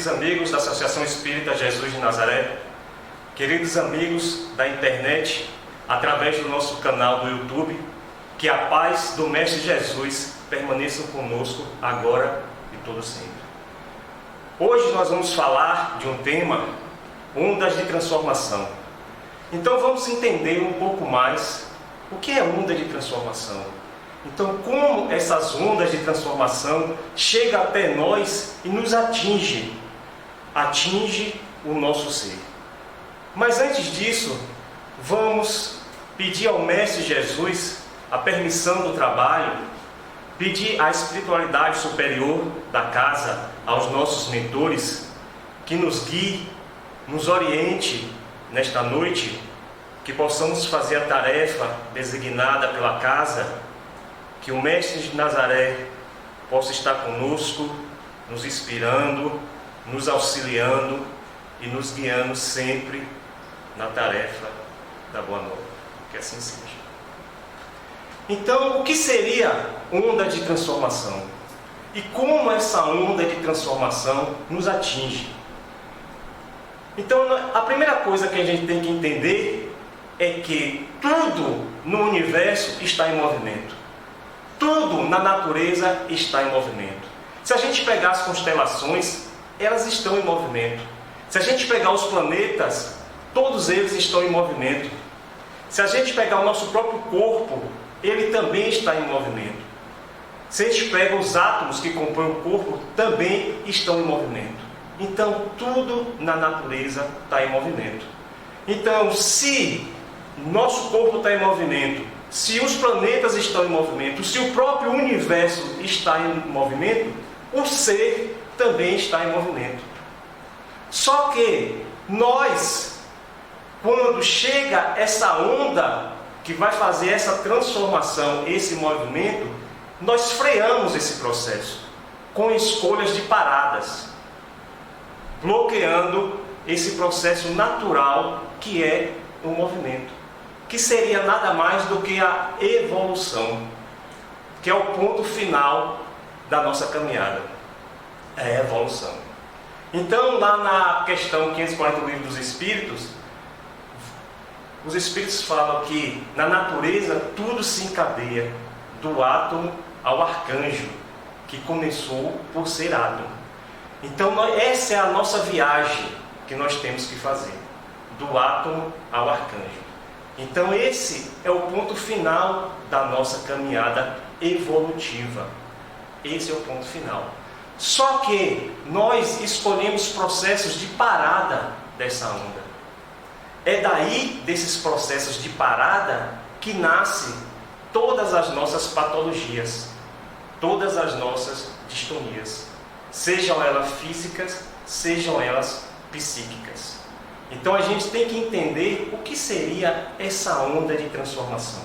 queridos amigos da Associação Espírita Jesus de Nazaré, queridos amigos da internet, através do nosso canal do YouTube, que a paz do Mestre Jesus permaneça conosco agora e todo sempre. Hoje nós vamos falar de um tema, ondas de transformação. Então vamos entender um pouco mais o que é onda de transformação. Então, como essas ondas de transformação chegam até nós e nos atinge o nosso ser. Mas antes disso, vamos pedir ao Mestre Jesus a permissão do trabalho, pedir à espiritualidade superior da casa, aos nossos mentores, que nos guie, nos oriente nesta noite, que possamos fazer a tarefa designada pela casa, que o Mestre de Nazaré possa estar conosco, nos inspirando, nos auxiliando e nos guiando sempre na tarefa da Boa Nova. Que assim seja. Então, o que seria onda de transformação? E como essa onda de transformação nos atinge? Então, a primeira coisa que a gente tem que entender é que tudo no universo está em movimento. Tudo na natureza está em movimento. Se a gente pegar as constelações, elas estão em movimento. Se a gente pegar os planetas, todos eles estão em movimento. Se a gente pegar o nosso próprio corpo, ele também está em movimento. Se a gente pega os átomos que compõem o corpo, também estão em movimento. Então, tudo na natureza está em movimento. Então, se nosso corpo está em movimento, se os planetas estão em movimento, se o próprio universo está em movimento, o ser também está em movimento. Só que nós, quando chega essa onda que vai fazer essa transformação, esse movimento, nós freamos esse processo com escolhas de paradas, bloqueando esse processo natural que é o movimento, que seria nada mais do que a evolução, que é o ponto final da nossa caminhada, é a evolução. Então, lá na questão 540 do Livro dos Espíritos, os Espíritos falam que na natureza tudo se encadeia, do átomo ao arcanjo, que começou por ser átomo. Então, essa é a nossa viagem que nós temos que fazer, do átomo ao arcanjo. Então esse é o ponto final da nossa caminhada evolutiva. Esse é o ponto final. Só que nós escolhemos processos de parada dessa onda. É daí, desses processos de parada, que nascem todas as nossas patologias, todas as nossas distonias, sejam elas físicas, sejam elas psíquicas. Então a gente tem que entender o que seria essa onda de transformação.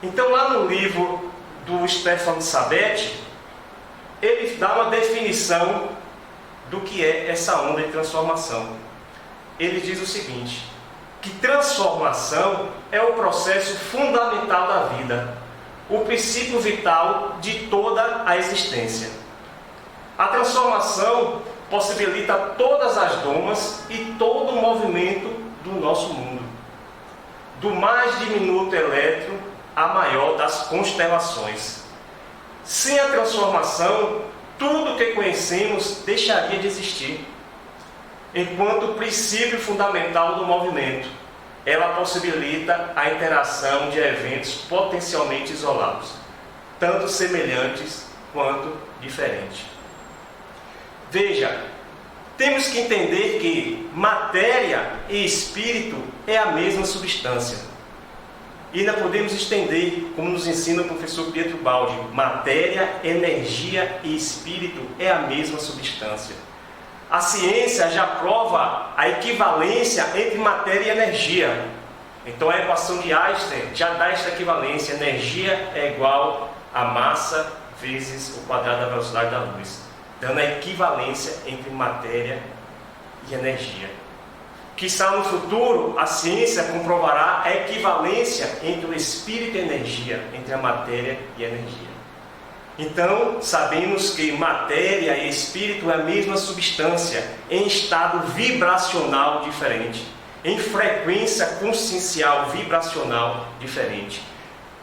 Então lá no livro do Stefan Sabet, ele dá uma definição do que é essa onda de transformação. Ele diz o seguinte, que transformação é o processo fundamental da vida, o princípio vital de toda a existência. A transformação possibilita todas as domas e todo o movimento do nosso mundo, do mais diminuto elétron à maior das constelações. Sem a transformação, tudo que conhecemos deixaria de existir. Enquanto princípio fundamental do movimento, ela possibilita a interação de eventos potencialmente isolados, tanto semelhantes quanto diferentes. Veja, temos que entender que matéria e espírito é a mesma substância. E ainda podemos estender, como nos ensina o professor Pietro Baldi, matéria, energia e espírito é a mesma substância. A ciência já prova a equivalência entre matéria e energia. Então a equação de Einstein já dá esta equivalência. Energia é igual a massa vezes o quadrado da velocidade da luz, dando a equivalência entre matéria e energia. Quizá no futuro a ciência comprovará a equivalência entre o espírito e a energia, entre a matéria e a energia. Então, sabemos que matéria e espírito é a mesma substância, em estado vibracional diferente, em frequência consciencial vibracional diferente.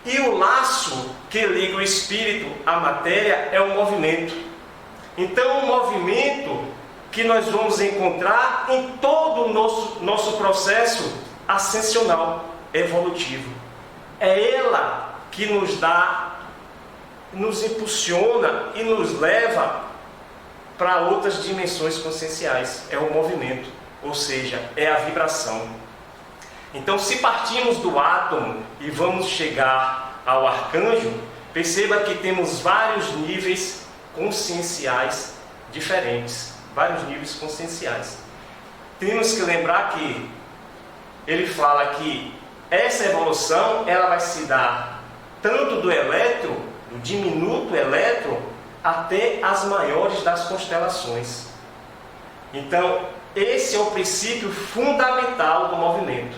E o laço que liga o espírito à matéria é o movimento. Então, o movimento que nós vamos encontrar em todo o nosso processo ascensional, evolutivo. É ela que nos impulsiona e nos leva para outras dimensões conscienciais. É o movimento, ou seja, é a vibração. Então, se partimos do átomo e vamos chegar ao arcanjo, perceba que temos vários níveis conscienciais diferentes. Vários níveis conscienciais. Temos que lembrar que ele fala que essa evolução ela vai se dar tanto do elétron, do diminuto elétron, até as maiores das constelações. Então, esse é o princípio fundamental do movimento.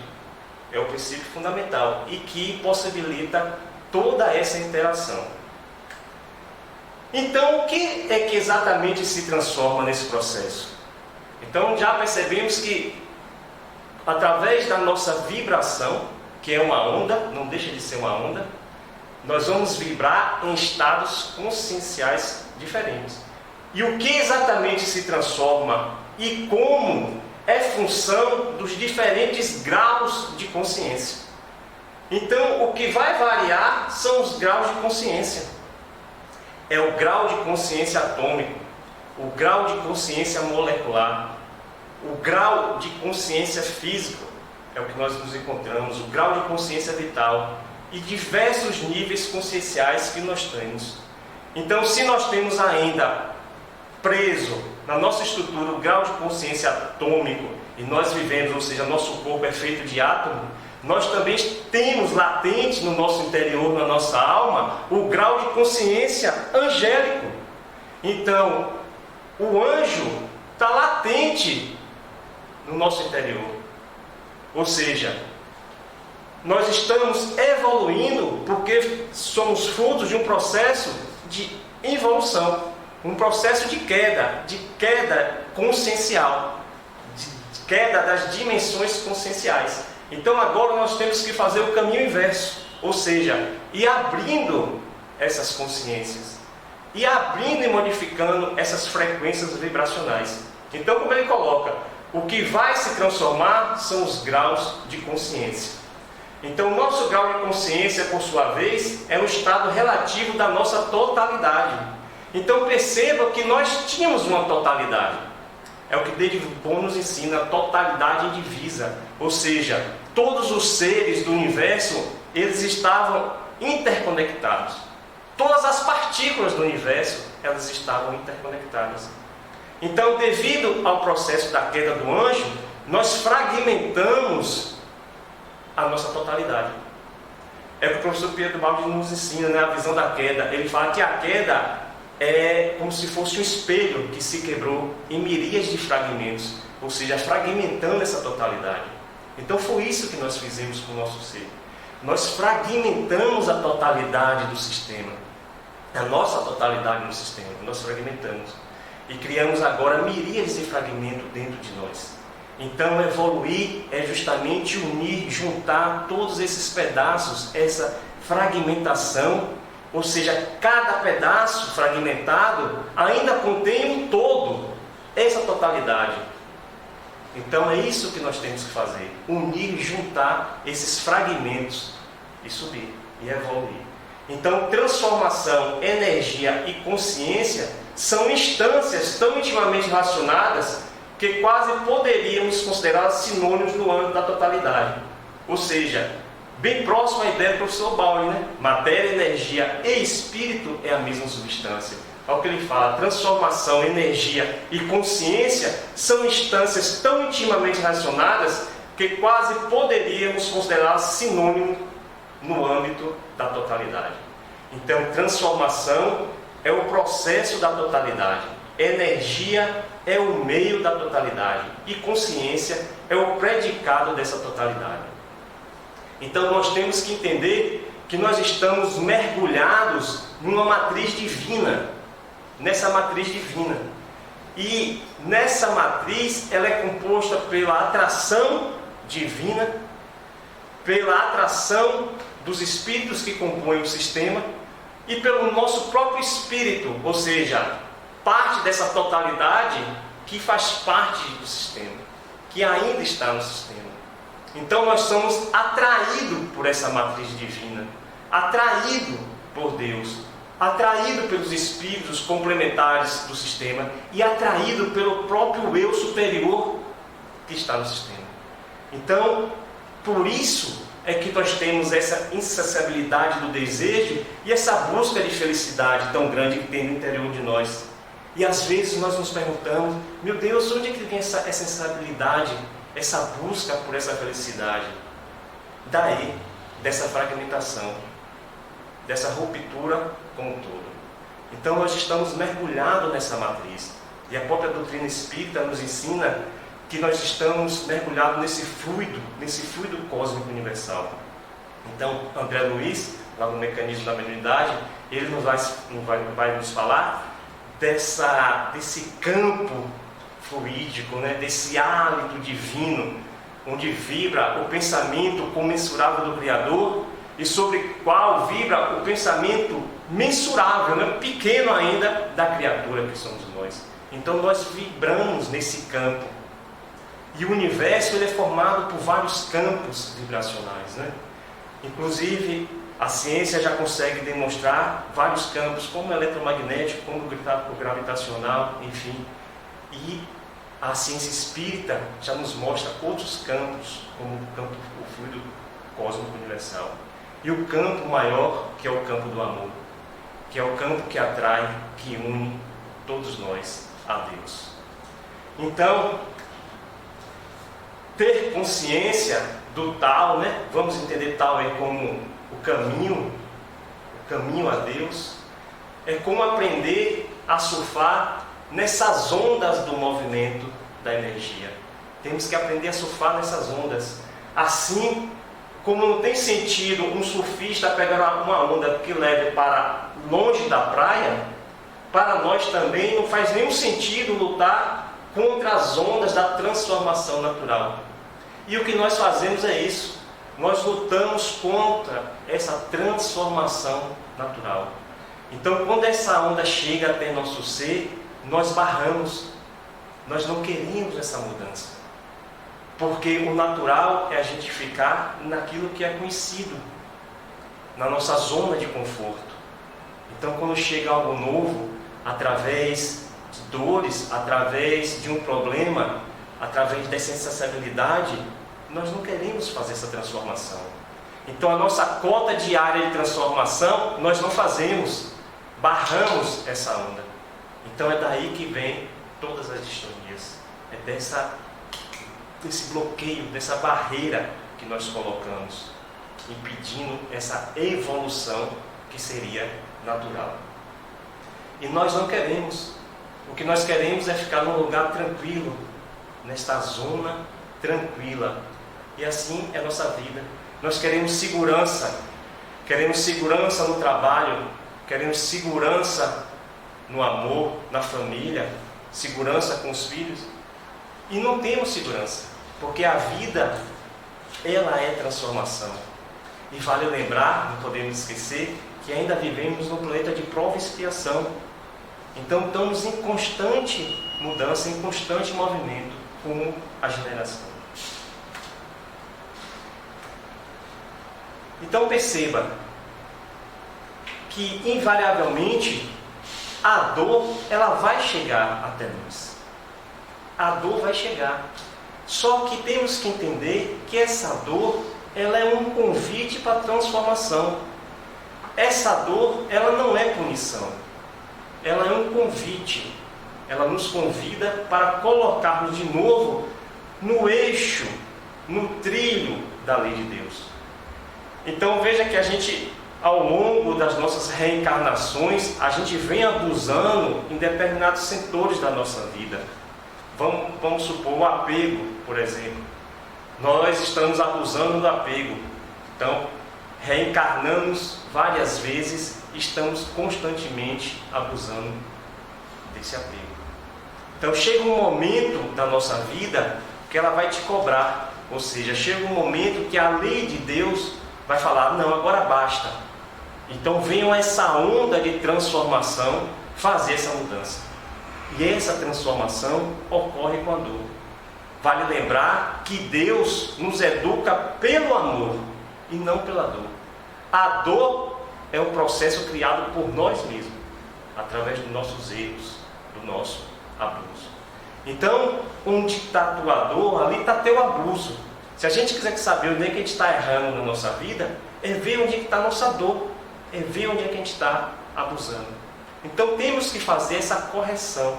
É o princípio fundamental e que possibilita toda essa interação. Então, o que é que exatamente se transforma nesse processo? Então, já percebemos que, através da nossa vibração, que é uma onda, não deixa de ser uma onda, nós vamos vibrar em estados conscienciais diferentes. E o que exatamente se transforma e como é função dos diferentes graus de consciência. Então, o que vai variar são os graus de consciência. É o grau de consciência atômico, o grau de consciência molecular, o grau de consciência física, é o que nós nos encontramos, o grau de consciência vital e diversos níveis conscienciais que nós temos. Então, se nós temos ainda preso na nossa estrutura o grau de consciência atômico e nós vivemos, ou seja, nosso corpo é feito de átomo, nós também temos latente no nosso interior, na nossa alma, o grau de consciência angélico. Então, o anjo está latente no nosso interior. Ou seja, nós estamos evoluindo porque somos frutos de um processo de evolução, um processo de queda consciencial, de queda das dimensões conscienciais. Então agora nós temos que fazer o caminho inverso, ou seja, ir abrindo essas consciências, ir abrindo e modificando essas frequências vibracionais. Então, como ele coloca, o que vai se transformar são os graus de consciência. Então, o nosso grau de consciência, por sua vez, é o estado relativo da nossa totalidade. Então, perceba que nós tínhamos uma totalidade. É o que David Bohm nos ensina, a totalidade indivisa. Ou seja, todos os seres do universo, eles estavam interconectados. Todas as partículas do universo, elas estavam interconectadas. Então, devido ao processo da queda do anjo, nós fragmentamos a nossa totalidade. É o que o professor Pedro Baldi nos ensina, né? A visão da queda. Ele fala que a queda é como se fosse um espelho que se quebrou em miríades de fragmentos, ou seja, fragmentando essa totalidade. Então foi isso que nós fizemos com o nosso ser. Nós fragmentamos a totalidade do sistema, a nossa totalidade no sistema, nós fragmentamos. E criamos agora miríades de fragmentos dentro de nós. Então evoluir é justamente unir, juntar todos esses pedaços, essa fragmentação, ou seja, cada pedaço fragmentado ainda contém um todo, essa totalidade. Então é isso que nós temos que fazer, unir, juntar esses fragmentos e subir, e evoluir. Então transformação, energia e consciência são instâncias tão intimamente relacionadas que quase poderíamos considerá-las sinônimos no âmbito da totalidade. Ou seja, bem próximo à ideia do professor Baldi, né? Matéria, energia e espírito é a mesma substância. Olha o que ele fala, transformação, energia e consciência são instâncias tão intimamente relacionadas que quase poderíamos considerá-las sinônimos no âmbito da totalidade. Então, transformação é o processo da totalidade, energia é o meio da totalidade e consciência é o predicado dessa totalidade. Então nós temos que entender que nós estamos mergulhados numa matriz divina, nessa matriz divina. E nessa matriz ela é composta pela atração divina, pela atração dos espíritos que compõem o sistema e pelo nosso próprio espírito, ou seja, parte dessa totalidade que faz parte do sistema, que ainda está no sistema. Então nós somos atraídos por essa matriz divina, atraídos por Deus, atraído pelos espíritos complementares do sistema e atraído pelo próprio eu superior que está no sistema. Então, por isso é que nós temos essa insaciabilidade do desejo e essa busca de felicidade tão grande que tem no interior de nós. E às vezes nós nos perguntamos, meu Deus, onde é que vem essa insaciabilidade, essa busca por essa felicidade? Daí, dessa fragmentação, dessa ruptura como um todo. Então nós estamos mergulhados nessa matriz. E a própria doutrina espírita nos ensina que nós estamos mergulhados nesse fluido cósmico universal. Então, André Luiz, lá no Mecanismo da Mediunidade, ele vai nos falar desse campo fluídico, né? Desse hálito divino, onde vibra o pensamento comensurável do Criador e sobre o qual vibra o pensamento mensurável, né? Pequeno ainda, da criatura que somos nós. Então nós vibramos nesse campo. E o universo ele é formado por vários campos vibracionais, né? Inclusive, a ciência já consegue demonstrar vários campos, como o eletromagnético, como o gravitacional, enfim. E a ciência espírita já nos mostra outros campos, como o fluido cósmico universal. E o campo maior, que é o campo do amor, que é o campo que atrai, que une todos nós a Deus. Então, ter consciência do tal, né? Vamos entender tal aí como o caminho a Deus, é como aprender a surfar nessas ondas do movimento da energia. Temos que aprender a surfar nessas ondas. Assim como não tem sentido um surfista pegar uma onda que leve para longe da praia, para nós também não faz nenhum sentido lutar contra as ondas da transformação natural. E o que nós fazemos é isso. Nós lutamos contra essa transformação natural. Então, quando essa onda chega até nosso ser, nós barramos. Nós não queríamos essa mudança. Porque o natural é a gente ficar naquilo que é conhecido, na nossa zona de conforto. Então, quando chega algo novo, através de dores, através de um problema, através dessa insaciabilidade, nós não queremos fazer essa transformação. Então a nossa cota diária de transformação, nós não fazemos, barramos essa onda. Então é daí que vem todas as distonias. É desse bloqueio, dessa barreira que nós colocamos, impedindo essa evolução que seria natural. E nós não queremos. O que nós queremos é ficar num lugar tranquilo, nesta zona tranquila. E assim é a nossa vida. Nós queremos segurança no trabalho, queremos segurança no amor, na família, segurança com os filhos. E não temos segurança, porque a vida, ela é transformação. E vale lembrar, não podemos esquecer, que ainda vivemos num planeta de prova e expiação. Então estamos em constante mudança, em constante movimento, como a generação. Então perceba que invariavelmente a dor ela vai chegar até nós. A dor vai chegar. Só que temos que entender que essa dor ela é um convite para a transformação. Essa dor ela não é punição. Ela é um convite. Ela nos convida para colocarmos de novo no eixo, no trilho da lei de Deus. Então veja que a gente, ao longo das nossas reencarnações, a gente vem abusando em determinados setores da nossa vida. Vamos supor o apego, por exemplo. Nós estamos abusando do apego. Então, reencarnamos várias vezes e estamos constantemente abusando desse apego. Então chega um momento da nossa vida que ela vai te cobrar, ou seja, chega um momento que a lei de Deus vai falar, não, agora basta. Então venham essa onda de transformação fazer essa mudança. E essa transformação ocorre com a dor. Vale lembrar que Deus nos educa pelo amor e não pela dor. A dor é um processo criado por nós mesmos, através dos nossos erros, do nosso abuso. Então, onde está a tua dor, ali está teu abuso. Se a gente quiser saber onde é que a gente está errando na nossa vida, é ver onde é que está a nossa dor, é ver onde é que a gente está abusando. Então temos que fazer essa correção.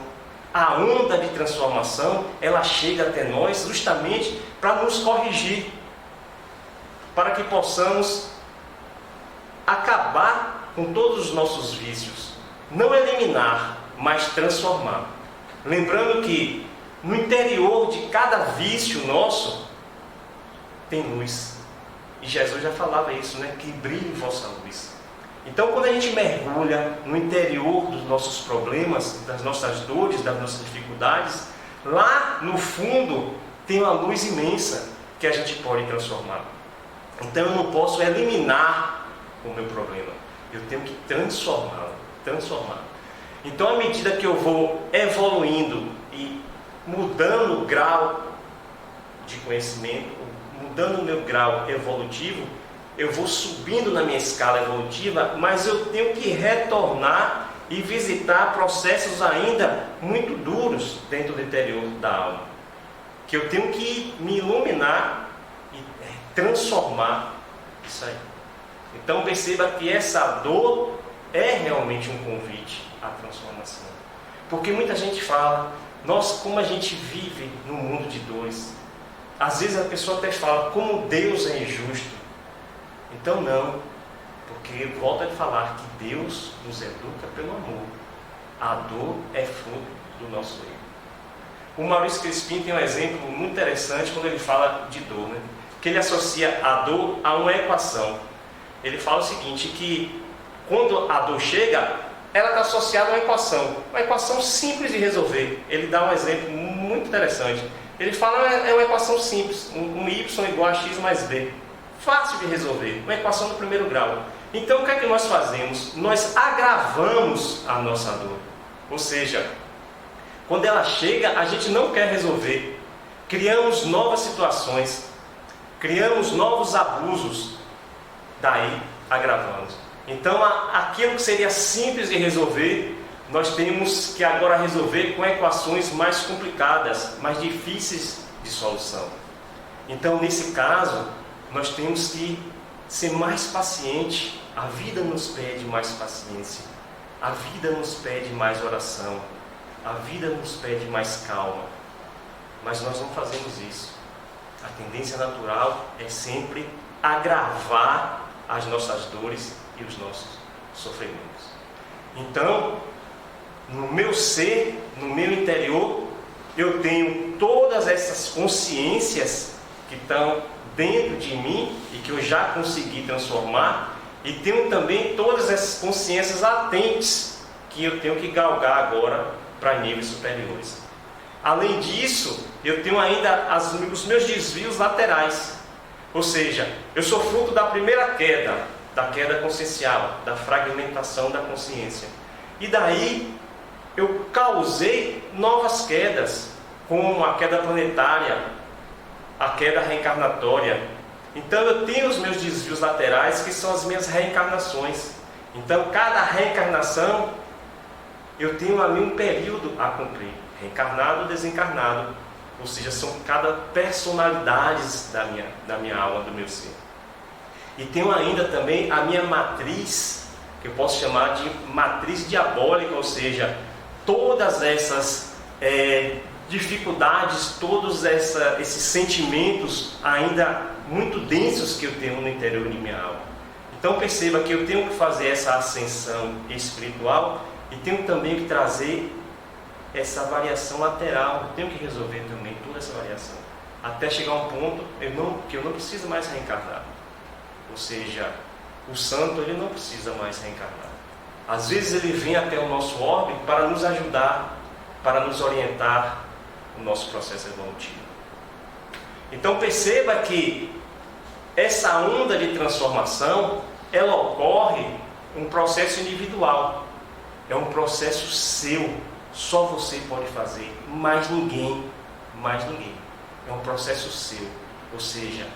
A onda de transformação, ela chega até nós justamente para nos corrigir, para que possamos acabar com todos os nossos vícios. Não eliminar, mas transformar. Lembrando que no interior de cada vício nosso tem luz. E Jesus já falava isso, né? Que brilhe vossa luz. Então, quando a gente mergulha no interior dos nossos problemas, das nossas dores, das nossas dificuldades, lá no fundo tem uma luz imensa que a gente pode transformar. Então, eu não posso eliminar o meu problema. Eu tenho que transformá-lo. Então, à medida que eu vou evoluindo e mudando o grau de conhecimento, mudando o meu grau evolutivo, eu vou subindo na minha escala evolutiva, mas eu tenho que retornar e visitar processos ainda muito duros dentro do interior da alma, que eu tenho que me iluminar e transformar isso aí. Então perceba que essa dor é realmente um convite à transformação, porque muita gente fala, nossa, como a gente vive num mundo de dores. Às vezes a pessoa até fala, como Deus é injusto. Então não, porque volta a falar que Deus nos educa pelo amor. A dor é fruto do nosso erro. O Maurício Crispim tem um exemplo muito interessante quando ele fala de dor, né? Que ele associa a dor a uma equação. Ele fala o seguinte, que quando a dor chega, ela está associada a uma equação simples de resolver. Ele dá um exemplo muito interessante. Ele fala, é uma equação simples, um y igual a x mais b. Fácil de resolver, uma equação do primeiro grau. Então o que é que nós fazemos? Nós agravamos a nossa dor. Ou seja, quando ela chega, a gente não quer resolver. Criamos novas situações, criamos novos abusos, daí agravamos. Então aquilo que seria simples de resolver, nós temos que agora resolver com equações mais complicadas, mais difíceis de solução. Então nesse caso, nós temos que ser mais paciente. A vida nos pede mais paciência. A vida nos pede mais oração. A vida nos pede mais calma. Mas nós não fazemos isso. A tendência natural é sempre agravar as nossas dores e os nossos sofrimentos. Então, no meu ser, no meu interior, eu tenho todas essas consciências que estão dentro de mim e que eu já consegui transformar, e tenho também todas essas consciências latentes que eu tenho que galgar agora para níveis superiores. Além disso, eu tenho ainda os meus desvios laterais, ou seja, eu sou fruto da primeira queda, da queda consciencial, da fragmentação da consciência, e daí eu causei novas quedas, como a queda planetária, a queda reencarnatória. Então eu tenho os meus desvios laterais, que são as minhas reencarnações. Então cada reencarnação eu tenho ali um período a cumprir, reencarnado ou desencarnado, ou seja, são cada personalidades da minha alma, do meu ser. E tenho ainda também a minha matriz, que eu posso chamar de matriz diabólica, ou seja, todas essas dificuldades, todos esses sentimentos ainda muito densos que eu tenho no interior de minha alma. Então perceba que eu tenho que fazer essa ascensão espiritual e tenho também que trazer essa variação lateral. Eu tenho que resolver também toda essa variação, até chegar a um ponto que eu não preciso mais reencarnar. Ou seja, o santo ele não precisa mais reencarnar. Às vezes ele vem até o nosso orbe para nos ajudar, para nos orientar no nosso processo evolutivo. Então perceba que essa onda de transformação, ela ocorre um processo individual. É um processo seu. Só você pode fazer. Mais ninguém. Mais ninguém. É um processo seu. Ou seja,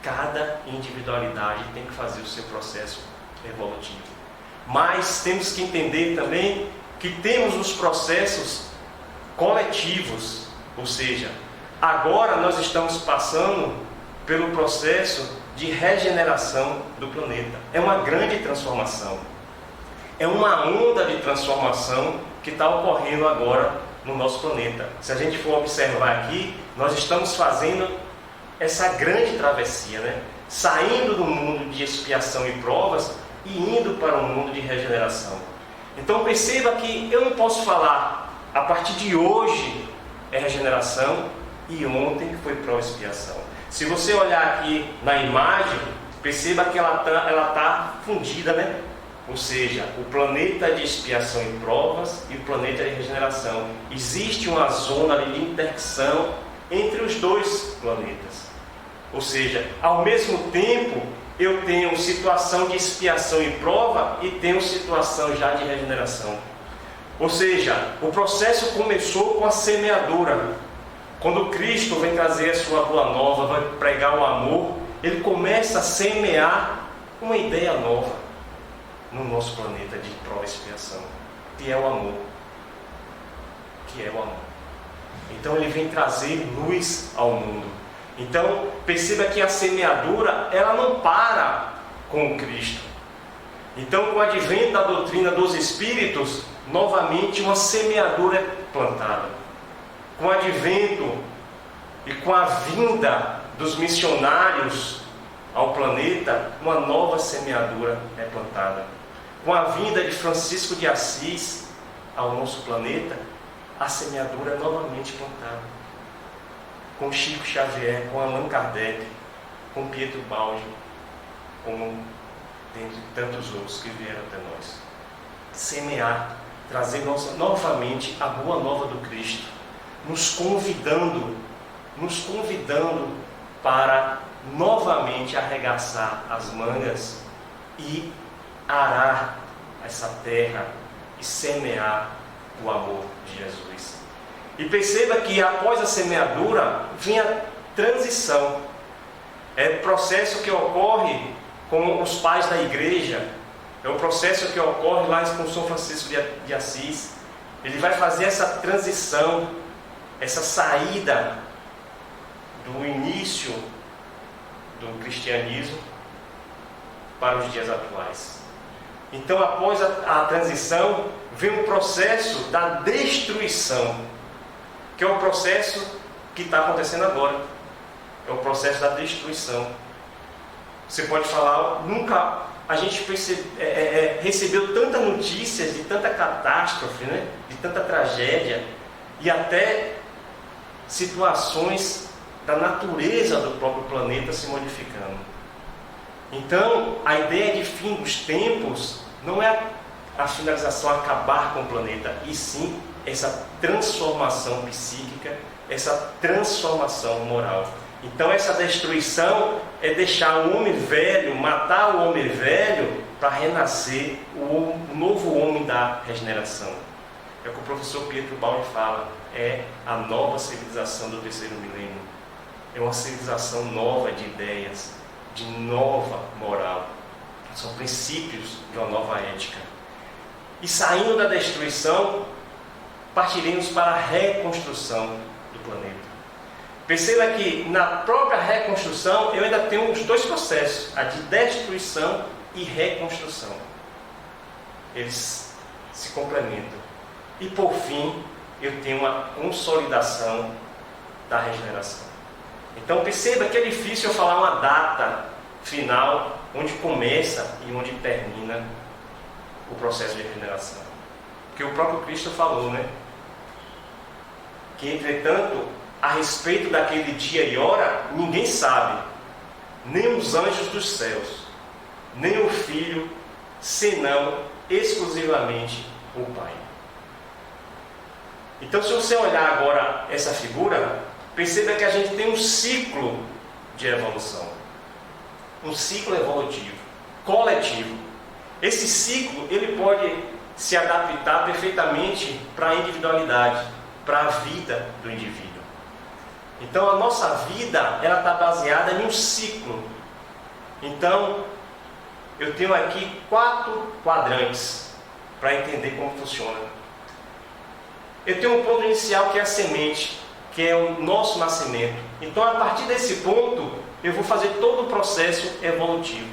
cada individualidade tem que fazer o seu processo evolutivo. Mas temos que entender também que temos os processos coletivos. Ou seja, agora nós estamos passando pelo processo de regeneração do planeta. É uma grande transformação. É uma onda de transformação que está ocorrendo agora no nosso planeta. Se a gente for observar aqui, nós estamos fazendo essa grande travessia, né? Saindo do mundo de expiação e provas e indo para um mundo de regeneração. Então perceba que eu não posso falar a partir de hoje é regeneração e ontem foi prova e expiação. Se você olhar aqui na imagem, perceba que ela tá fundida, né? Ou seja, o planeta de expiação e provas e o planeta de regeneração. Existe uma zona de interseção entre os dois planetas. Ou seja, ao mesmo tempo, eu tenho situação de expiação e prova e tenho situação já de regeneração. Ou seja, o processo começou com a semeadura. Quando Cristo vem trazer a sua boa nova, vai pregar o amor, ele começa a semear uma ideia nova no nosso planeta de prova e expiação, que é o amor. Que é o amor. Então ele vem trazer luz ao mundo. Então perceba que a semeadura, ela não para com o Cristo. Então, com o advento da doutrina dos Espíritos, novamente uma semeadura é plantada. Com o advento e com a vinda dos missionários ao planeta, uma nova semeadura é plantada. Com a vinda de Francisco de Assis ao nosso planeta, a semeadura é novamente plantada. Com Chico Xavier, com Allan Kardec, com Pietro Baldi, como dentre tantos outros que vieram até nós. Semear, trazer novamente a boa nova do Cristo, nos convidando para novamente arregaçar as mangas e arar essa terra e semear o amor de Jesus. E perceba que após a semeadura vem a transição. É o processo que ocorre com os pais da igreja, é o processo que ocorre lá com São Francisco de Assis. Ele vai fazer essa transição, essa saída do início do cristianismo para os dias atuais. Então, após a transição, vem um processo da destruição, que é o processo que está acontecendo agora. É o processo da destruição. Você pode falar, nunca a gente recebeu tantas notícias de tanta catástrofe, né? De tanta tragédia, e até situações da natureza do próprio planeta se modificando. Então, a ideia de fim dos tempos não é a finalização, acabar com o planeta, e sim essa transformação psíquica, essa transformação moral. Então essa destruição é deixar o homem velho, matar o homem velho para renascer o novo homem da regeneração. É o que o professor Pietro Baldi fala, é a nova civilização do terceiro milênio. É uma civilização nova de ideias, de nova moral. São princípios de uma nova ética. E saindo da destruição, partiremos para a reconstrução do planeta. Perceba que na própria reconstrução eu ainda tenho os dois processos, a de destruição e reconstrução. Eles se complementam. E por fim, eu tenho uma consolidação da regeneração. Então perceba que é difícil eu falar uma data final, onde começa e onde termina o processo de regeneração. Porque o próprio Cristo falou, né? Que entretanto, a respeito daquele dia e hora, ninguém sabe, nem os anjos dos céus, nem o Filho, senão exclusivamente o Pai. Então, se você olhar agora essa figura, perceba que a gente tem um ciclo de evolução, um ciclo evolutivo, coletivo. Esse ciclo, ele pode se adaptar perfeitamente para a individualidade, para a vida do indivíduo. Então, a nossa vida, ela está baseada em um ciclo. Então, eu tenho aqui 4 quadrantes para entender como funciona. Eu tenho um ponto inicial que é a semente, que é o nosso nascimento. Então, a partir desse ponto, eu vou fazer todo o processo evolutivo.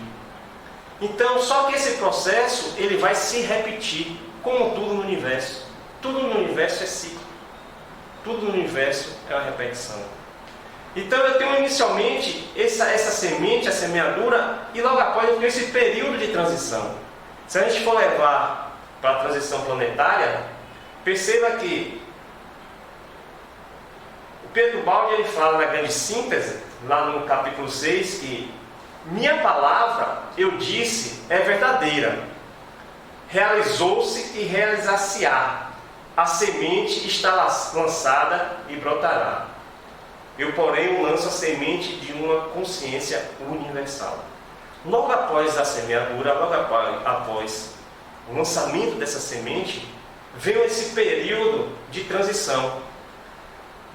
Então, só que esse processo, ele vai se repetir, como tudo no universo. Tudo no universo é ciclo. Tudo no universo é uma repetição. Então, eu tenho inicialmente essa semente, a semeadura, e logo após eu tenho esse período de transição. Se a gente for levar para a transição planetária, perceba que o Pedro Baldi, ele fala na grande síntese, lá no capítulo 6, que minha palavra, eu disse, é verdadeira. Realizou-se e realizar-se-á. A semente está lançada e brotará. Eu, porém, lanço a semente de uma consciência universal. Logo após a semeadura, logo após o lançamento dessa semente, veio esse período de transição.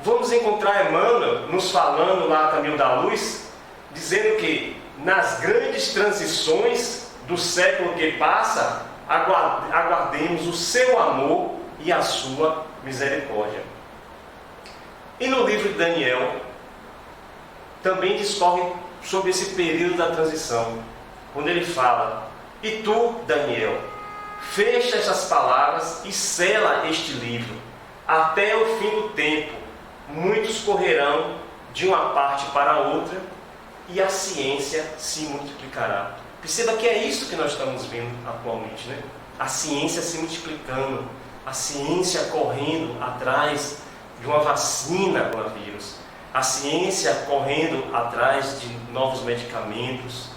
Vamos encontrar Emmanuel nos falando lá a Caminho da Luz, dizendo que nas grandes transições do século que passa, aguardemos o seu amor e a sua misericórdia. E no livro de Daniel, também discorre sobre esse período da transição, quando ele fala: e tu, Daniel, fecha essas palavras e sela este livro, até o fim do tempo. Muitos correrão de uma parte para a outra, e a ciência se multiplicará. Perceba que é isso que nós estamos vendo atualmente, né? A ciência se multiplicando, a ciência correndo atrás de uma vacina para o vírus, a ciência correndo atrás de novos medicamentos,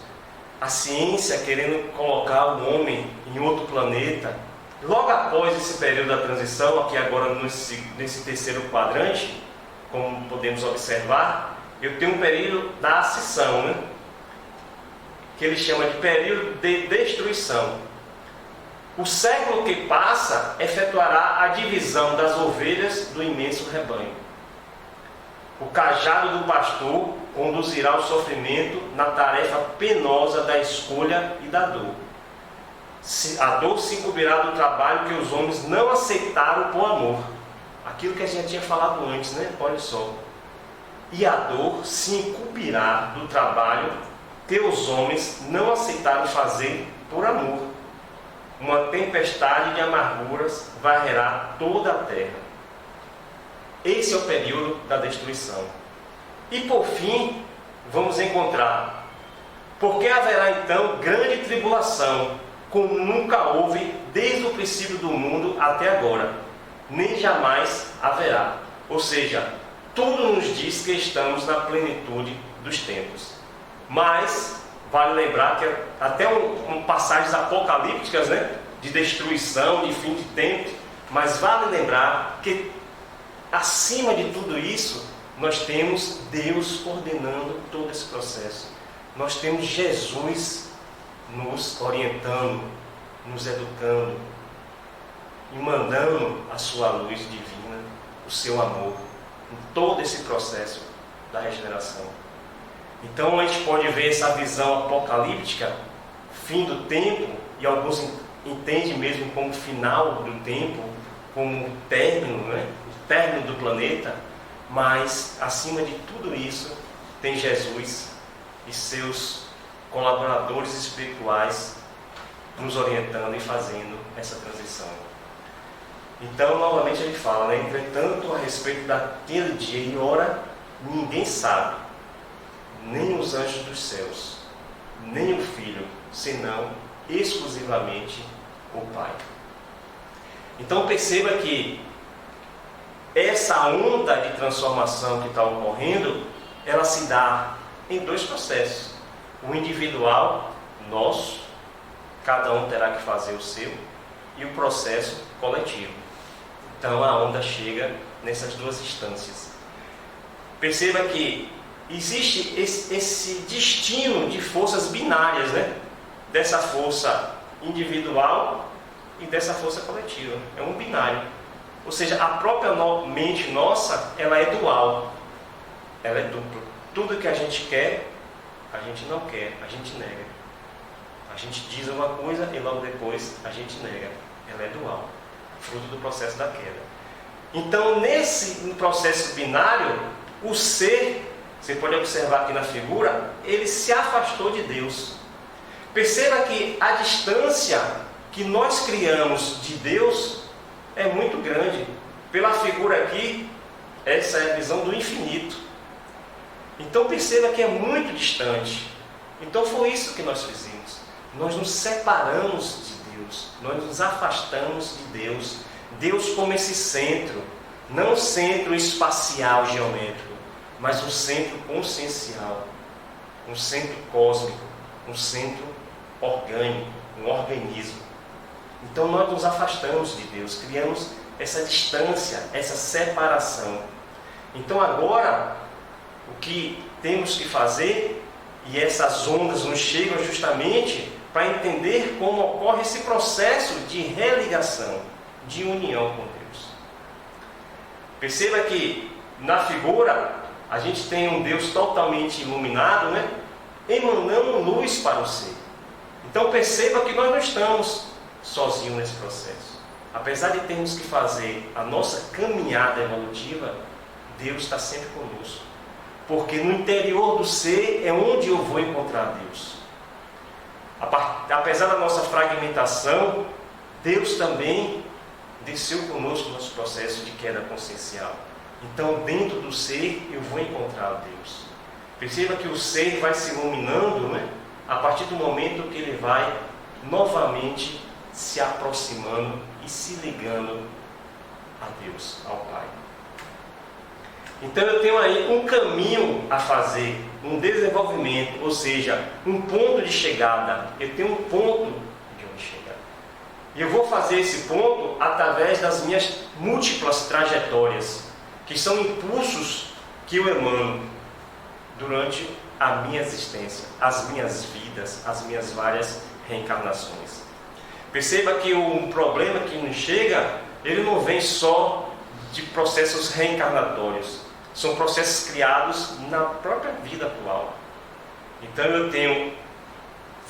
a ciência querendo colocar o homem em outro planeta. Logo após esse período da transição, aqui agora nesse terceiro quadrante, como podemos observar, eu tenho um período da ascensão, né? Que ele chama de período de destruição. O século que passa efetuará a divisão das ovelhas do imenso rebanho. O cajado do pastor conduzirá o sofrimento na tarefa penosa da escolha e da dor. A dor se encobrirá do trabalho que os homens não aceitaram por amor. Aquilo que a gente tinha falado antes, né? Olha só. E a dor se encobrirá do trabalho que os homens não aceitaram fazer por amor. Uma tempestade de amarguras varrerá toda a terra. Esse é o período da destruição. E por fim, vamos encontrar: porque haverá então grande tribulação, como nunca houve desde o princípio do mundo até agora, nem jamais haverá. Ou seja, tudo nos diz que estamos na plenitude dos tempos. Mas vale lembrar que até passagens apocalípticas, né, de destruição, de fim de tempo, mas vale lembrar que acima de tudo isso, nós temos Deus coordenando todo esse processo. Nós temos Jesus nos orientando, nos educando e mandando a sua luz divina, o seu amor, em todo esse processo da regeneração. Então a gente pode ver essa visão apocalíptica, fim do tempo, e alguns entendem mesmo como final do tempo, como término, né? O término do planeta, mas acima de tudo isso tem Jesus e seus colaboradores espirituais nos orientando e fazendo essa transição. Então, novamente ele fala, né? Entretanto, a respeito daquele dia e hora, ninguém sabe, nem os anjos dos céus, nem o Filho, senão exclusivamente o Pai. Então perceba que essa onda de transformação que está ocorrendo, ela se dá em dois processos: o individual, nosso, cada um terá que fazer o seu, e o processo coletivo. Então a onda chega nessas duas instâncias. Perceba que existe esse destino de forças binárias, né? Dessa força individual e dessa força coletiva. É um binário. Ou seja, a própria mente nossa, ela é dual. Ela é dupla. Tudo que a gente quer, a gente não quer, a gente nega. A gente diz uma coisa e logo depois a gente nega. Ela é dual, fruto do processo da queda. Então, nesse processo binário, o ser, você pode observar aqui na figura, ele se afastou de Deus. Perceba que a distância que nós criamos de Deus é muito grande. Pela figura aqui, essa é a visão do infinito. Então perceba que é muito distante. Então foi isso que nós fizemos. Nós nos separamos de Deus. Nós nos afastamos de Deus. Deus como esse centro. Não centro espacial geométrico, mas um centro consciencial. Um centro cósmico. Um centro orgânico. Um organismo. Então nós nos afastamos de Deus. Criamos essa distância, essa separação. Então agora, o que temos que fazer, e essas ondas nos chegam justamente para entender como ocorre esse processo de religação, de união com Deus. Perceba que na figura a gente tem um Deus totalmente iluminado, né? Emanando luz para o ser. Então perceba que nós não estamos sozinhos nesse processo. Apesar de termos que fazer a nossa caminhada evolutiva, Deus está sempre conosco. Porque no interior do ser é onde eu vou encontrar Deus. Apesar da nossa fragmentação, Deus também desceu conosco no nosso processo de queda consciencial. Então, dentro do ser, eu vou encontrar Deus. Perceba que o ser vai se iluminando, né? A partir do momento que ele vai novamente se aproximando e se ligando a Deus, ao Pai. Então eu tenho aí um caminho a fazer, um desenvolvimento, ou seja, um ponto de chegada. Eu tenho um ponto de onde chegar. E eu vou fazer esse ponto através das minhas múltiplas trajetórias, que são impulsos que eu emano durante a minha existência, as minhas vidas, as minhas várias reencarnações. Perceba que o problema que nos chega, ele não vem só de processos reencarnatórios. São processos criados na própria vida atual. Então eu tenho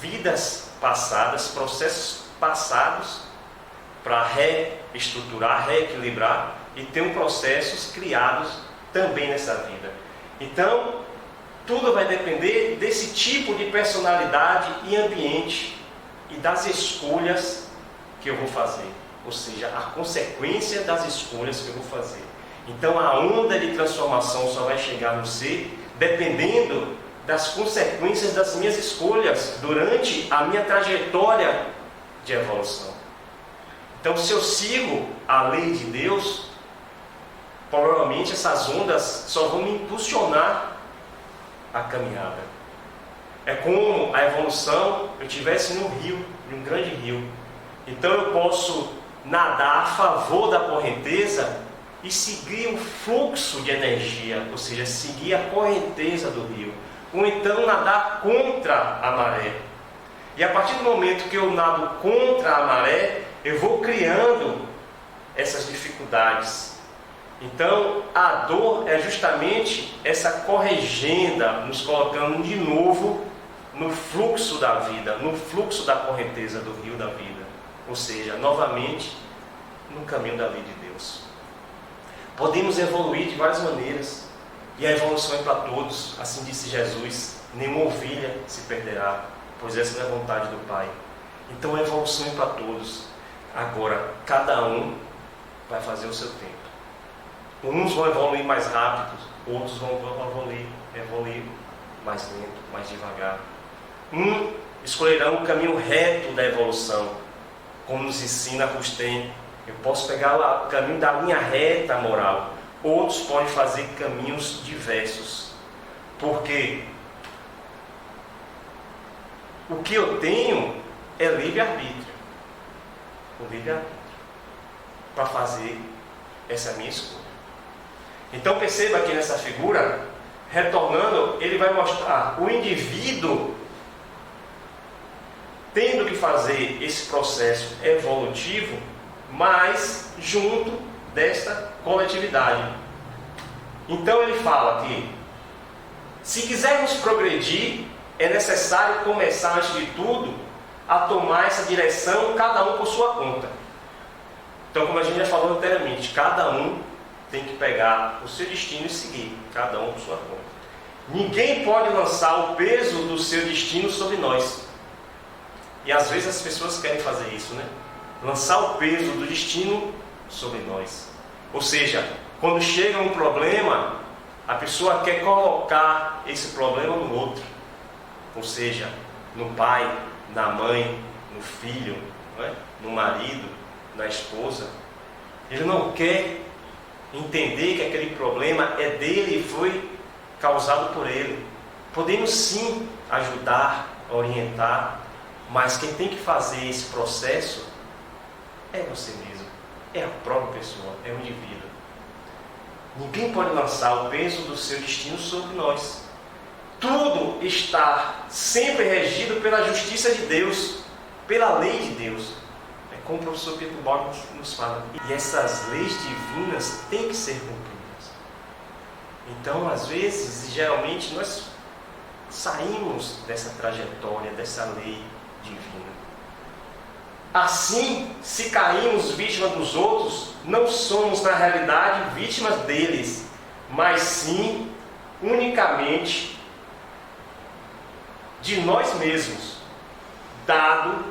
vidas passadas, processos passados para reestruturar, reequilibrar, e tenho processos criados também nessa vida. Então, tudo vai depender desse tipo de personalidade e ambiente e das escolhas que eu vou fazer. Ou seja, a consequência das escolhas que eu vou fazer. Então a onda de transformação só vai chegar no ser dependendo das consequências das minhas escolhas durante a minha trajetória de evolução. Então se eu sigo a lei de Deus, provavelmente essas ondas só vão me impulsionar a caminhada. É como a evolução eu estivesse num rio, num grande rio. Então eu posso nadar a favor da correnteza e seguir o fluxo de energia, ou seja, seguir a correnteza do rio, ou então nadar contra a maré. E a partir do momento que eu nado contra a maré, eu vou criando essas dificuldades. Então a dor é justamente essa corregenda, nos colocando de novo no fluxo da vida, no fluxo da correnteza do rio da vida, ou seja, novamente no caminho da lei de Deus. Podemos evoluir de várias maneiras, e a evolução é para todos, assim disse Jesus: nenhuma ovelha se perderá, pois essa é a vontade do Pai. Então a evolução é para todos. Agora, cada um vai fazer o seu tempo. Uns vão evoluir mais rápido, outros vão evoluir mais lento, mais devagar. Escolherão o caminho reto da evolução, como nos ensina Rustem. Eu posso pegar o caminho da linha reta moral. Outros podem fazer caminhos diversos. Porque O que eu tenho é livre-arbítrio. O livre-arbítrio. Para fazer essa minha escolha. Então perceba aqui nessa figura, retornando, ele vai mostrar o indivíduo tendo que fazer esse processo evolutivo, mas junto desta coletividade. Então ele fala que, se quisermos progredir, é necessário começar, antes de tudo, a tomar essa direção, cada um por sua conta. Então, como a gente já falou anteriormente, cada um tem que pegar o seu destino e seguir, cada um por sua conta. Ninguém pode lançar o peso do seu destino sobre nós. E às vezes as pessoas querem fazer isso, né? Lançar o peso do destino sobre nós. Ou seja, quando chega um problema, a pessoa quer colocar esse problema no outro. Ou seja, no pai, na mãe, no filho, não é? No marido, na esposa. Ele não quer entender que aquele problema é dele e foi causado por ele. Podemos sim ajudar, orientar, mas quem tem que fazer esse processo é você mesmo, é a própria pessoa, é o indivíduo. Ninguém pode lançar o peso do seu destino sobre nós. Tudo está sempre regido pela justiça de Deus, pela lei de Deus. É como o professor Pedro Borges nos fala. E essas leis divinas têm que ser cumpridas. Então, às vezes, geralmente, nós saímos dessa trajetória, dessa lei divina. Assim, se caímos vítimas dos outros, não somos, na realidade, vítimas deles, mas sim, unicamente, de nós mesmos, dado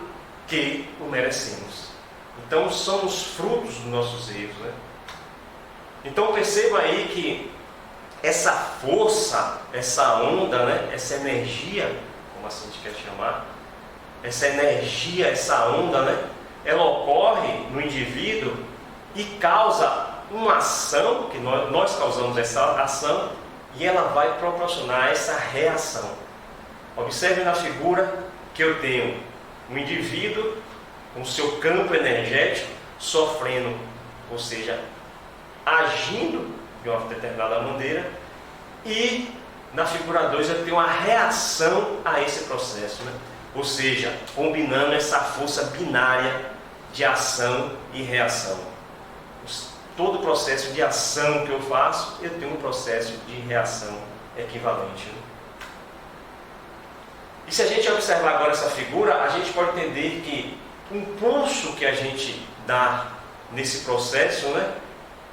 que o merecemos. Então somos frutos dos nossos erros, né? Então perceba aí que essa força, essa onda, né? Essa energia, como assim a gente quer chamar, essa energia, essa onda, né? Ela ocorre no indivíduo e causa uma ação, que nós causamos essa ação, e ela vai proporcionar essa reação. Observe na figura que eu tenho um indivíduo com seu campo energético sofrendo, ou seja, agindo de uma determinada maneira, e na figura 2 eu tenho uma reação a esse processo, né? Ou seja, combinando essa força binária de ação e reação. Todo processo de ação que eu faço, eu tenho um processo de reação equivalente, né? E se a gente observar agora essa figura, a gente pode entender que o impulso que a gente dá nesse processo, né?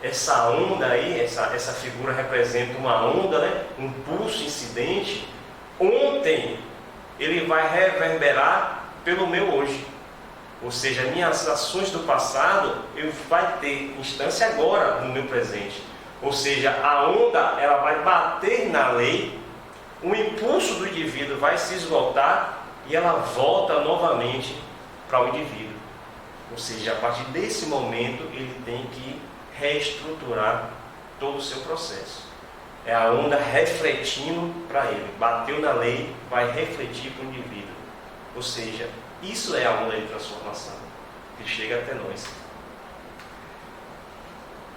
Essa onda aí, essa figura representa uma onda, né? Um pulso incidente. Ontem ele vai reverberar pelo meu hoje. Ou seja, minhas ações do passado vai ter instância agora no meu presente. Ou seja, a onda ela vai bater na lei, o impulso do indivíduo vai se esgotar e ela volta novamente para o indivíduo. Ou seja, a partir desse momento ele tem que reestruturar todo o seu processo. É a onda refletindo para ele. Bateu na lei, vai refletir para o indivíduo. Ou seja, isso é a onda de transformação que chega até nós.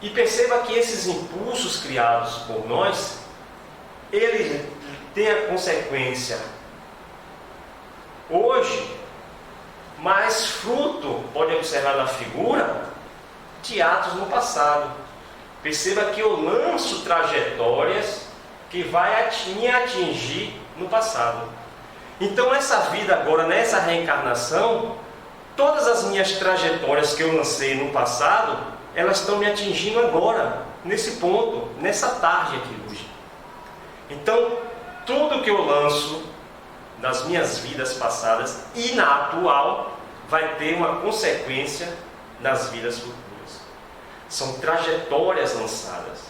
E perceba que esses impulsos criados por nós, eles têm a consequência hoje, mas fruto, pode observar na figura, de atos no passado. Perceba que eu lanço trajetórias que vai me atingir no passado. Então essa vida agora, nessa reencarnação, todas as minhas trajetórias que eu lancei no passado, elas estão me atingindo agora, nesse ponto, nessa tarde aqui hoje. Então, tudo que eu lanço nas minhas vidas passadas e na atual, vai ter uma consequência nas vidas futuras. São trajetórias lançadas.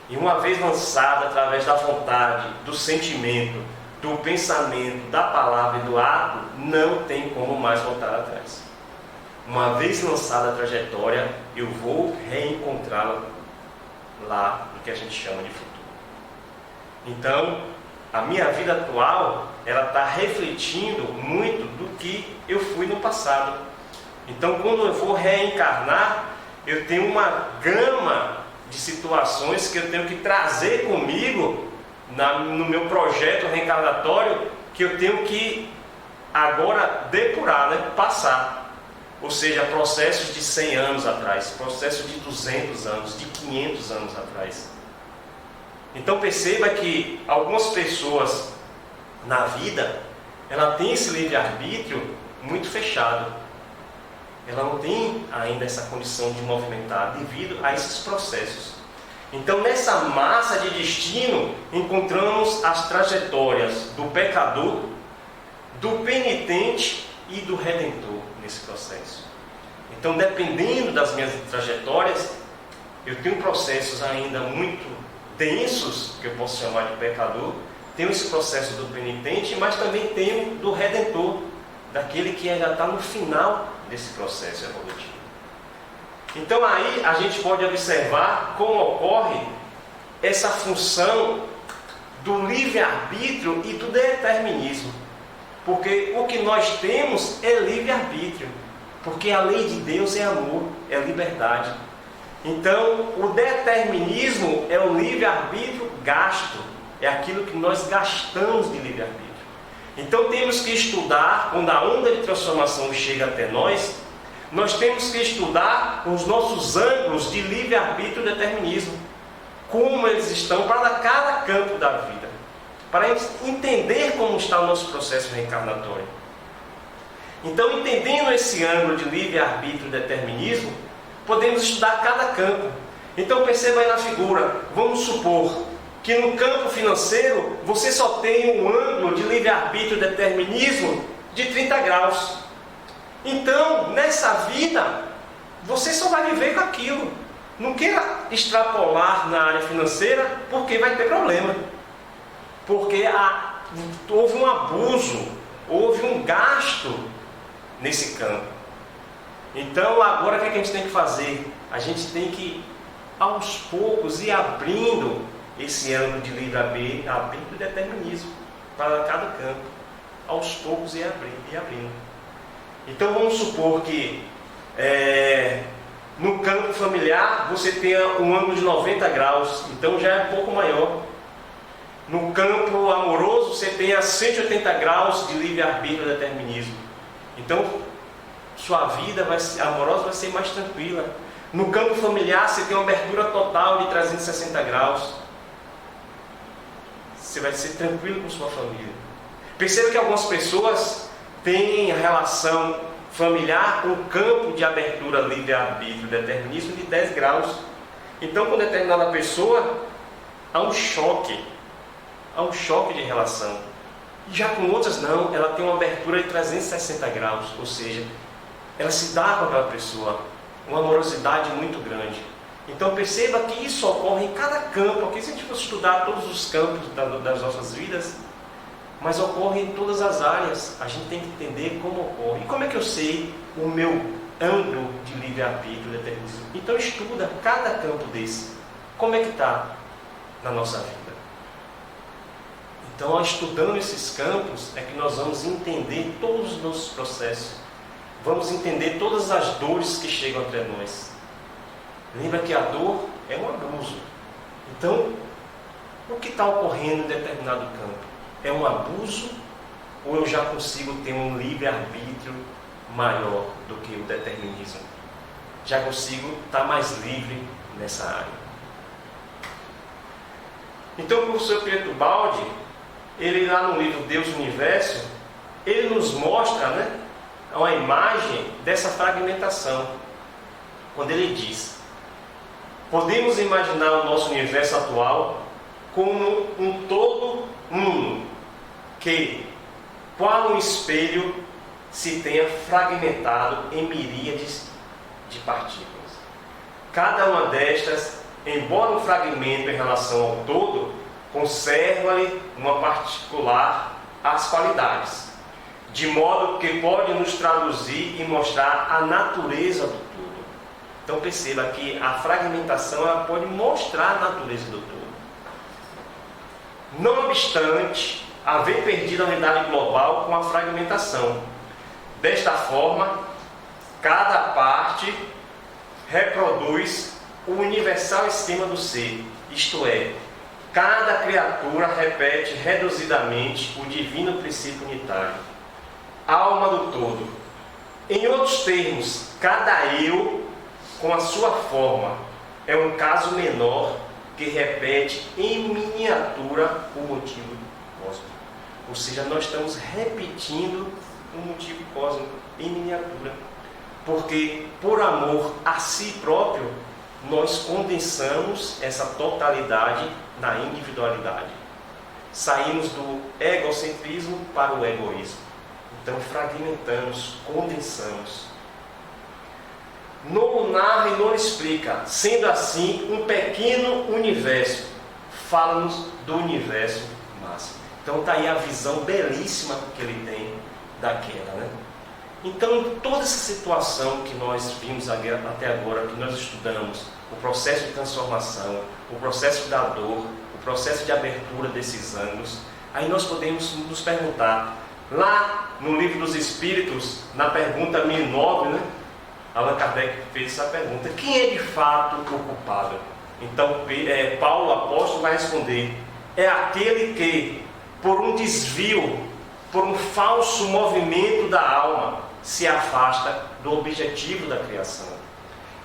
E uma vez lançada através da vontade, do sentimento, do pensamento, da palavra e do ato, não tem como mais voltar atrás. Uma vez lançada a trajetória, eu vou reencontrá-la lá no que a gente chama de futuro. Então, a minha vida atual, ela está refletindo muito do que eu fui no passado. Então, quando eu vou reencarnar, eu tenho uma gama de situações que eu tenho que trazer comigo no meu projeto reencarnatório, que eu tenho que agora depurar, né? Passar. Ou seja, processos de 100 anos atrás, processos de 200 anos, de 500 anos atrás. Então perceba que algumas pessoas na vida, ela tem esse livre-arbítrio muito fechado. Ela não tem ainda essa condição de movimentar devido a esses processos. Então nessa massa de destino, encontramos as trajetórias do pecador, do penitente e do redentor nesse processo. Então, dependendo das minhas trajetórias, eu tenho processos ainda muito densos, que eu posso chamar de pecador, tenho esse processo do penitente, mas também tenho do redentor, daquele que já está no final desse processo evolutivo. Então aí a gente pode observar como ocorre essa função do livre-arbítrio e do determinismo. Porque o que nós temos é livre-arbítrio. Porque a lei de Deus é amor, é liberdade. Então, o determinismo é o livre-arbítrio gasto. É aquilo que nós gastamos de livre-arbítrio. Então, temos que estudar, quando a onda de transformação chega até nós temos que estudar os nossos ângulos de livre-arbítrio e determinismo. Como eles estão para cada campo da vida. Para entender como está o nosso processo reencarnatório. Então, entendendo esse ângulo de livre-arbítrio e determinismo, podemos estudar cada campo. Então, perceba aí na figura, vamos supor que no campo financeiro, você só tem um ângulo de livre-arbítrio e determinismo de 30 graus. Então, nessa vida, você só vai viver com aquilo. Não queira extrapolar na área financeira, porque vai ter problema. Porque houve um abuso, houve um gasto nesse campo. Então agora o que a gente tem que fazer? A gente tem que, aos poucos, ir abrindo esse ângulo de livre-arbítrio e determinismo para cada campo. Aos poucos ir abrindo. Então vamos supor que no campo familiar você tenha um ângulo de 90 graus, então já é um pouco maior. No campo amoroso, você tem a 180 graus de livre-arbítrio e determinismo. Então, sua vida amorosa vai ser mais tranquila. No campo familiar, você tem uma abertura total de 360 graus. Você vai ser tranquilo com sua família. Perceba que algumas pessoas têm a relação familiar com o campo de abertura, livre-arbítrio e determinismo de 10 graus. Então, com determinada pessoa, há um choque de relação. E já com outras não, ela tem uma abertura de 360 graus, ou seja, ela se dá com aquela pessoa, uma amorosidade muito grande. Então perceba que isso ocorre em cada campo, porque se a gente fosse estudar todos os campos das nossas vidas, mas ocorre em todas as áreas, a gente tem que entender como ocorre. E como é que eu sei o meu ângulo de livre-arbítrio e determinismo? Então estuda cada campo desse, como é que está na nossa vida. Então, estudando esses campos, é que nós vamos entender todos os nossos processos. Vamos entender todas as dores que chegam até nós. Lembra que a dor é um abuso. Então, o que está ocorrendo em determinado campo? É um abuso ou eu já consigo ter um livre-arbítrio maior do que o determinismo? Já consigo estar mais livre nessa área. Então, o professor Pietro Baldi, ele lá no livro Deus e o Universo, ele nos mostra, né, uma imagem dessa fragmentação. Quando ele diz: podemos imaginar o nosso universo atual como um todo uno, que, qual um espelho, se tenha fragmentado em miríades de partículas. Cada uma destas, embora um fragmento em relação ao todo, conserva-lhe uma particular as qualidades, de modo que pode nos traduzir e mostrar a natureza do todo. Então perceba que a fragmentação ela pode mostrar a natureza do todo. não obstante haver perdido a unidade global com a fragmentação. Desta forma, cada parte reproduz o universal esquema do ser, isto é, cada criatura repete reduzidamente o divino princípio unitário, alma do todo. Em outros termos, cada eu, com a sua forma, é um caso menor que repete em miniatura o motivo cósmico. Ou seja, nós estamos repetindo o motivo cósmico em miniatura. Porque, por amor a si próprio, nós condensamos essa totalidade na individualidade. Saímos do egocentrismo para o egoísmo. Então, fragmentamos, condensamos. Não narra e não explica. Sendo assim, um pequeno universo. Fala-nos do universo máximo. Então, está aí a visão belíssima que ele tem da queda, né? Então, toda essa situação que nós vimos até agora, que nós estudamos, o processo de transformação, o processo da dor, o processo de abertura desses ângulos, aí nós podemos nos perguntar, lá no Livro dos Espíritos, na pergunta 1009, né? Allan Kardec fez essa pergunta: quem é de fato o culpado? Então, Paulo, o apóstolo, vai responder: é aquele que, por um desvio, por um falso movimento da alma, se afasta do objetivo da criação.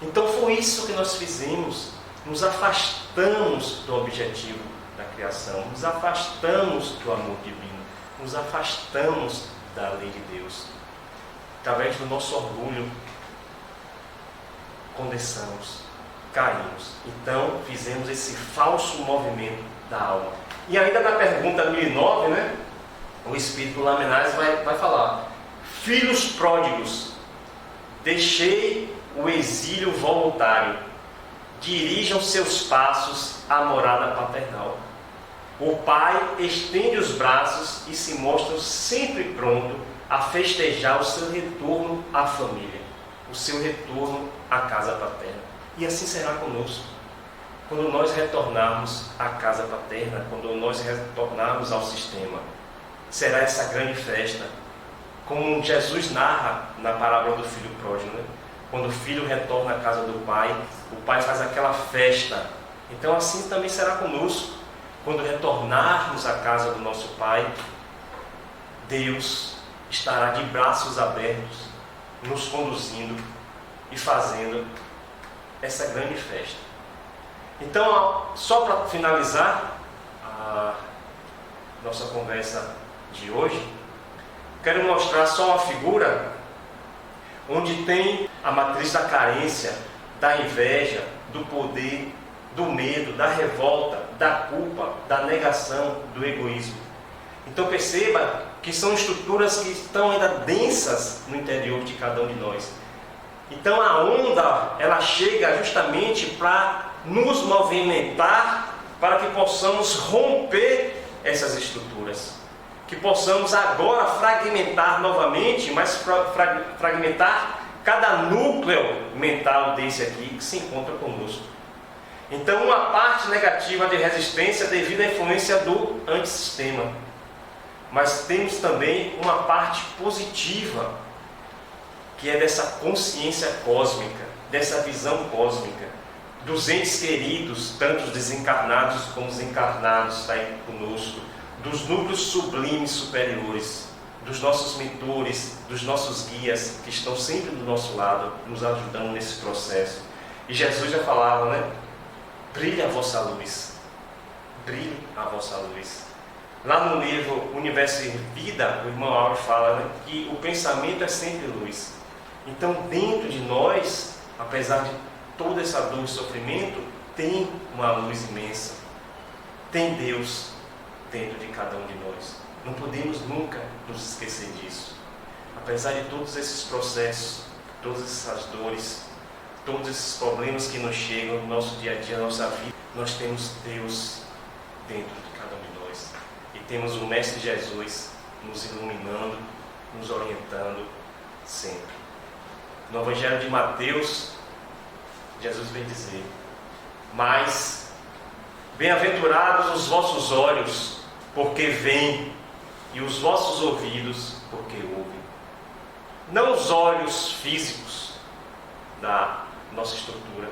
Então foi isso que nós fizemos, nos afastamos do objetivo da criação, nos afastamos do amor divino, nos afastamos da lei de Deus. Através do nosso orgulho, condensamos, caímos. Então fizemos esse falso movimento da alma. E ainda na pergunta 1009, né, o Espírito Lamenares vai falar: filhos pródigos, deixei o exílio voluntário, dirijam seus passos à morada paternal. O pai estende os braços e se mostra sempre pronto a festejar o seu retorno à família, o seu retorno à casa paterna. E assim será conosco. Quando nós retornarmos à casa paterna, quando nós retornarmos ao sistema, será essa grande festa, como Jesus narra na parábola do filho pródigo, né? Quando o filho retorna à casa do pai, o pai faz aquela festa. Então assim também será conosco. Quando retornarmos à casa do nosso pai, Deus estará de braços abertos, nos conduzindo e fazendo essa grande festa. Então, só para finalizar a nossa conversa de hoje, quero mostrar só uma figura onde tem a matriz da carência, da inveja, do poder, do medo, da revolta, da culpa, da negação, do egoísmo. Então perceba que são estruturas que estão ainda densas no interior de cada um de nós. Então a onda, ela chega justamente para nos movimentar, para que possamos romper essas estruturas. Que possamos agora fragmentar novamente, mas fragmentar cada núcleo mental desse aqui que se encontra conosco. Então, uma parte negativa de resistência devido à influência do antissistema. Mas temos também uma parte positiva, que é dessa consciência cósmica, dessa visão cósmica, dos entes queridos, tanto os desencarnados como os encarnados, está aí conosco, dos núcleos sublimes superiores, dos nossos mentores, dos nossos guias, que estão sempre do nosso lado, nos ajudando nesse processo. E Jesus já falava, né? Brilhe a vossa luz. Brilhe a vossa luz. Lá no livro Universo e Vida, o irmão Auro fala, né, que o pensamento é sempre luz. Então, dentro de nós, apesar de toda essa dor e sofrimento, tem uma luz imensa. Tem Deus dentro de cada um de nós. Não podemos nunca nos esquecer disso. Apesar de todos esses processos, todas essas dores, todos esses problemas que nos chegam no nosso dia a dia, na nossa vida, nós temos Deus dentro de cada um de nós. E temos o Mestre Jesus nos iluminando, nos orientando sempre. No Evangelho de Mateus, Jesus vem dizer: mas bem-aventurados os vossos olhos, porque veem, e os vossos ouvidos, porque ouvem. Não os olhos físicos da nossa estrutura,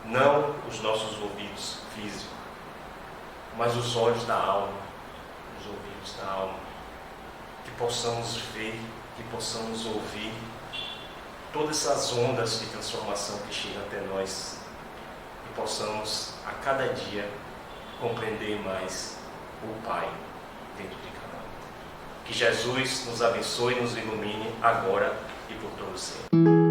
não os nossos ouvidos físicos, mas os olhos da alma, os ouvidos da alma, que possamos ver, que possamos ouvir todas essas ondas de transformação que chegam até nós e possamos a cada dia compreender mais o Pai dentro de cada um. Que Jesus nos abençoe e nos ilumine agora e por todo sempre.